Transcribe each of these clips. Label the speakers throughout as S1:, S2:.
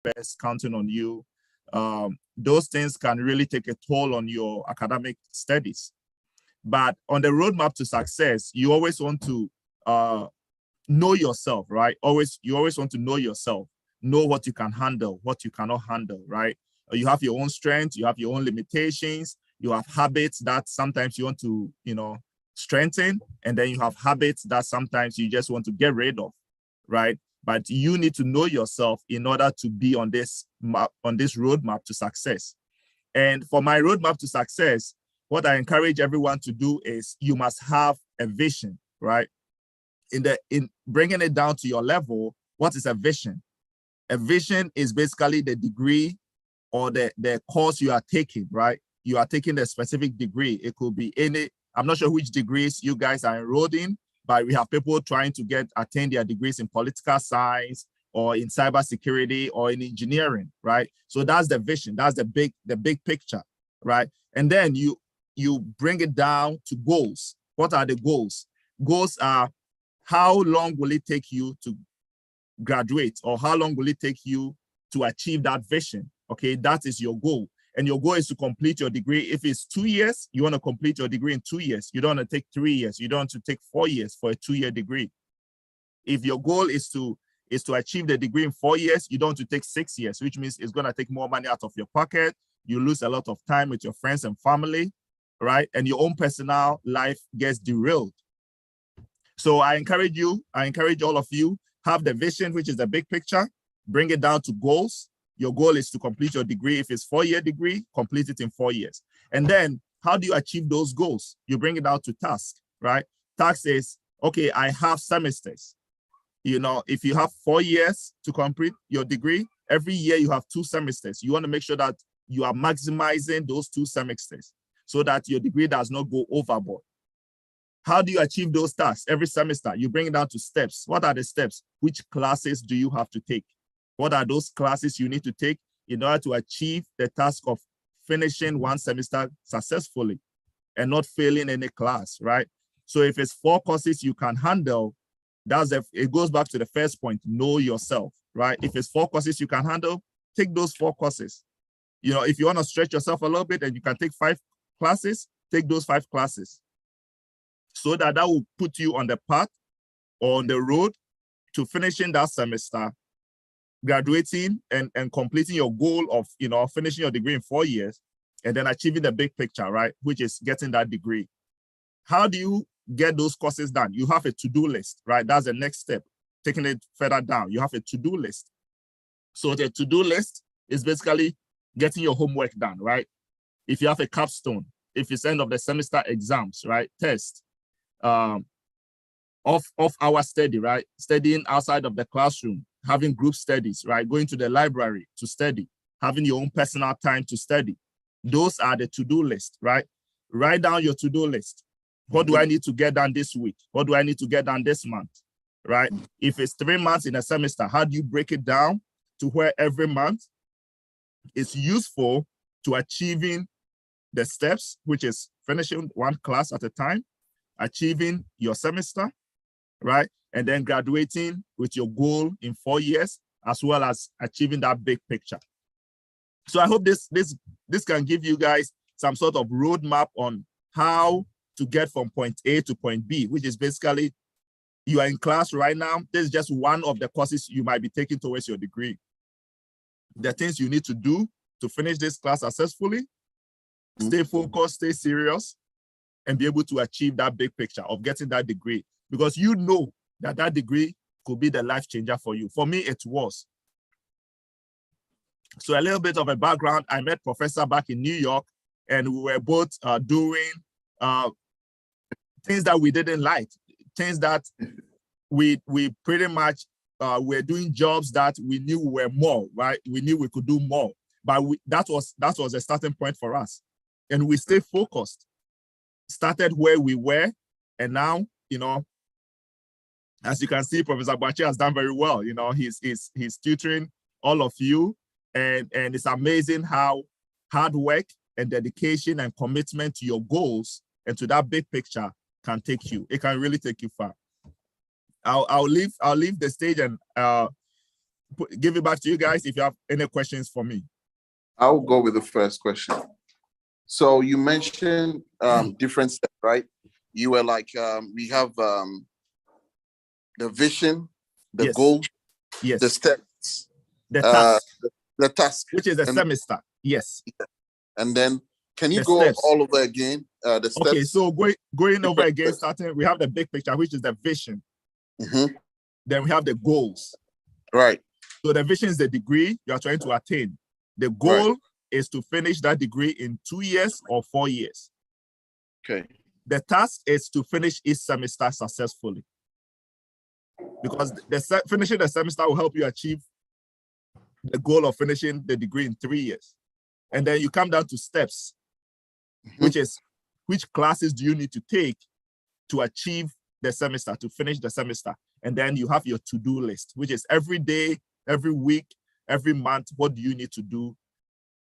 S1: best, counting on you. Those things can really take a toll on your academic studies. But on the roadmap to success, you always want to know yourself, right? You always want to know yourself, know what you can handle, what you cannot handle, right? You have your own strengths, you have your own limitations, you have habits that sometimes you want to, strengthen, and then you have habits that sometimes you just want to get rid of, right? But you need to know yourself in order to be on this map, on this roadmap to success. And for my roadmap to success, what I encourage everyone to do is you must have a vision, right? In bringing it down to your level, what is a vision? A vision is basically the degree or the course you are taking, right? You are taking a specific degree. It could be any, I'm not sure which degrees you guys are enrolled in, but we have people trying to attain their degrees in political science or in cybersecurity or in engineering, right? So that's the vision, that's the big picture, right? And then you bring it down to goals. What are the goals? Goals are, how long will it take you to graduate, or how long will it take you to achieve that vision? Okay, that is your goal. And your goal is to complete your degree. If it's 2 years, you want to complete your degree in 2 years. You don't want to take 3 years. You don't want to take 4 years for a 2-year degree. If your goal is to achieve the degree in 4 years, you don't want to take 6 years, which means it's going to take more money out of your pocket. You lose a lot of time with your friends and family, right? And your own personal life gets derailed. So I encourage all of you, have the vision, which is the big picture, bring it down to goals. Your goal is to complete your degree. If it's 4-year degree, complete it in 4 years. And then how do you achieve those goals? You bring it down to task, right? Task is, okay, I have semesters. If you have 4 years to complete your degree, every year you have 2 semesters. You want to make sure that you are maximizing those 2 semesters so that your degree does not go overboard. How do you achieve those tasks? Every semester, you bring it down to steps. What are the steps? Which classes do you have to take? What are those classes you need to take in order to achieve the task of finishing one semester successfully and not failing any class, right? So if it's 4 courses you can handle, it goes back to the first point, know yourself, right? If it's 4 courses you can handle, take those 4 courses. If you want to stretch yourself a little bit and you can take 5 classes, take those 5 classes. So that will put you on the path or on the road to finishing that semester, graduating and completing your goal of, finishing your degree in 4 years, and then achieving the big picture, right? Which is getting that degree. How do you get those courses done? You have a to-do list, right? That's the next step. Taking it further down, you have a to-do list. So the to-do list is basically getting your homework done, right? If you have a capstone, if it's end of the semester exams, right? Test. Of our study, right? Studying outside of the classroom, having group studies, right? Going to the library to study, having your own personal time to study. Those are the to-do list, right? Write down your to-do list. What do I need to get done this week? What do I need to get done this month, right? If it's 3 months in a semester, how do you break it down to where every month is useful to achieving the steps, which is finishing one class at a time, achieving your semester, right? And then graduating with your goal in 4 years, as well as achieving that big picture. So I hope this can give you guys some sort of roadmap on how to get from point A to point B, which is basically, you are in class right now. This is just one of the courses you might be taking towards your degree. The things you need to do to finish this class successfully, stay focused, stay serious, and be able to achieve that big picture of getting that degree, because you know that degree could be the life changer for you. For me, it was. So a little bit of a background, I met Professor back in New York, and we were both doing things that we didn't like, things that we pretty much were doing jobs that we knew were more, right? We knew we could do more, but that was a starting point for us. And we stayed focused, started where we were, and now, as you can see, Professor Bachi has done very well. He's tutoring all of you, and it's amazing how hard work and dedication and commitment to your goals and to that big picture can take you. It can really take you far. I'll leave the stage and give it back to you guys if you have any questions for me.
S2: I'll go with the first question. So you mentioned different steps, right? You were like, we have the vision, the
S1: Yes.
S2: goal,
S1: Yes.
S2: the steps,
S1: the task,
S2: the task,
S1: which is the semester. Yes.
S2: And then, can you
S1: The
S2: go
S1: steps.
S2: all over again? The steps.
S1: Okay, so going over again, starting, we have the big picture, which is the vision.
S2: Mm-hmm.
S1: Then we have the goals.
S2: Right.
S1: So the vision is the degree you are trying to attain. The goal is to finish that degree in 2 years or 4 years.
S2: Okay.
S1: The task is to finish each semester successfully. Because finishing the semester will help you achieve the goal of finishing the degree in 3 years. And then you come down to steps, which is which classes do you need to take to achieve the semester, to finish the semester. And then you have your to-do list, which is every day, every week, every month, what do you need to do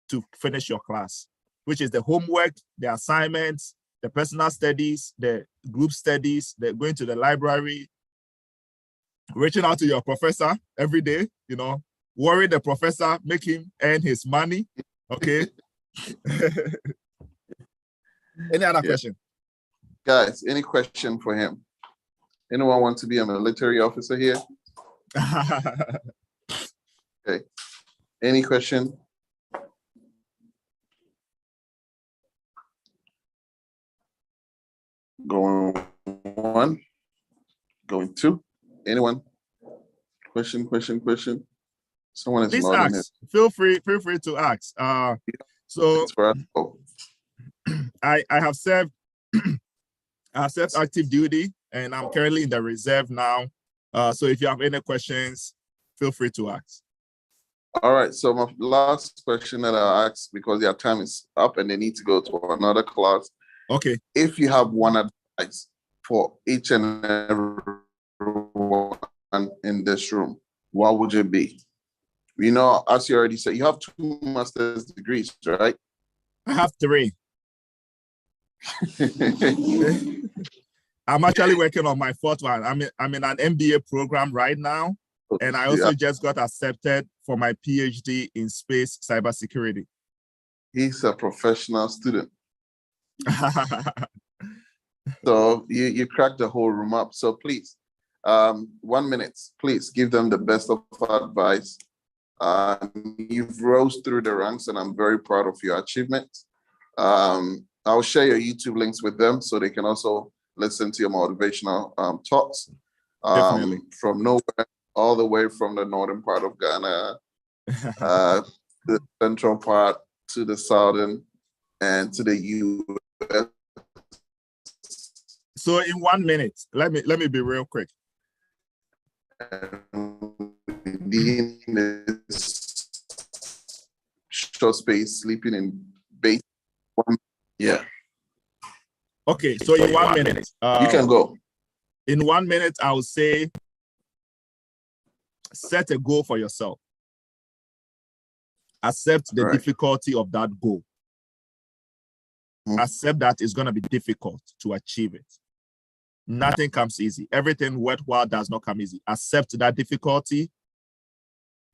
S1: to finish your class, which is the homework, the assignments, the personal studies, the group studies, the going to the library, reaching out to your professor every day, you know, worry the professor, make him earn his money. Okay. Any other question?
S2: Guys, any question for him? Anyone want to be a military officer here? Okay. Any question? Going one, going two. Anyone? Question. Someone is
S1: Please
S2: nodding.
S1: ask. Feel free to ask. So I have served active duty, and I'm currently in the reserve now. So if you have any questions, feel free to ask.
S2: All right. So my last question that I'll ask, because their time is up and they need to go to another class.
S1: Okay.
S2: If you have one advice for each and everyone in this room, what would it be? You know, as you already said, you have 2 master's degrees, right?
S1: I have 3. I'm actually working on my 4th one. I'm in an MBA program right now, and I also just got accepted for my PhD in space cybersecurity.
S2: He's a professional student. So you cracked the whole room up. So please, 1 minute, please give them the best of advice. You've rose through the ranks, and I'm very proud of your achievements. I'll share your YouTube links with them so they can also listen to your motivational talks.
S1: Definitely.
S2: From nowhere, all the way from the northern part of Ghana, the central part to the southern, and to the US.
S1: So in 1 minute, let me be real quick.
S2: Short space, sleeping in base. Yeah.
S1: Okay, so in 1 minute,
S2: you can go.
S1: In 1 minute, I would say set a goal for yourself. Accept the difficulty of that goal. Accept that it's going to be difficult to achieve it. Nothing comes easy. Everything worthwhile does not come easy. Accept that difficulty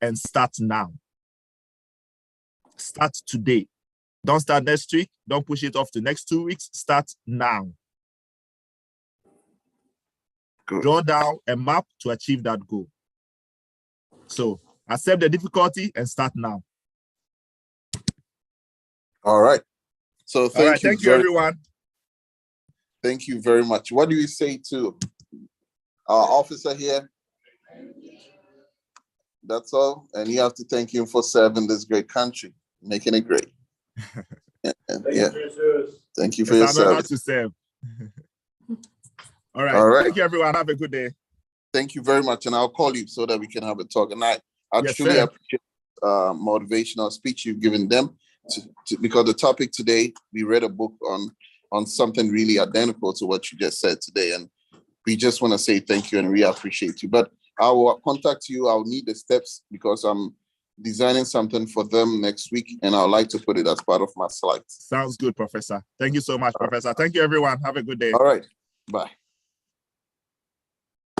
S1: and start now. Start today. Don't start next week. Don't push it off to next 2 weeks. Start now. Good. Draw down a map to achieve that goal. So accept the difficulty and start now.
S2: All right. So thank you,
S1: everyone.
S2: Thank you very much. What do you say to our officer here? That's all. And you have to thank him for serving this great country, making it great. Thank you for your service.
S1: To serve. All right. Thank you, everyone. Have a good day.
S2: Thank you very much. And I'll call you so that we can have a talk. And I truly appreciate motivational speech you've given them because the topic today, we read a book on something really identical to what you just said today. And we just want to say thank you and we appreciate you. But I will contact you. I'll need the steps because I'm designing something for them next week, and I'd like to put it as part of my slides.
S1: Sounds good, Professor. Thank you so much, Professor. Thank you, everyone. Have a good day.
S2: All right. Bye.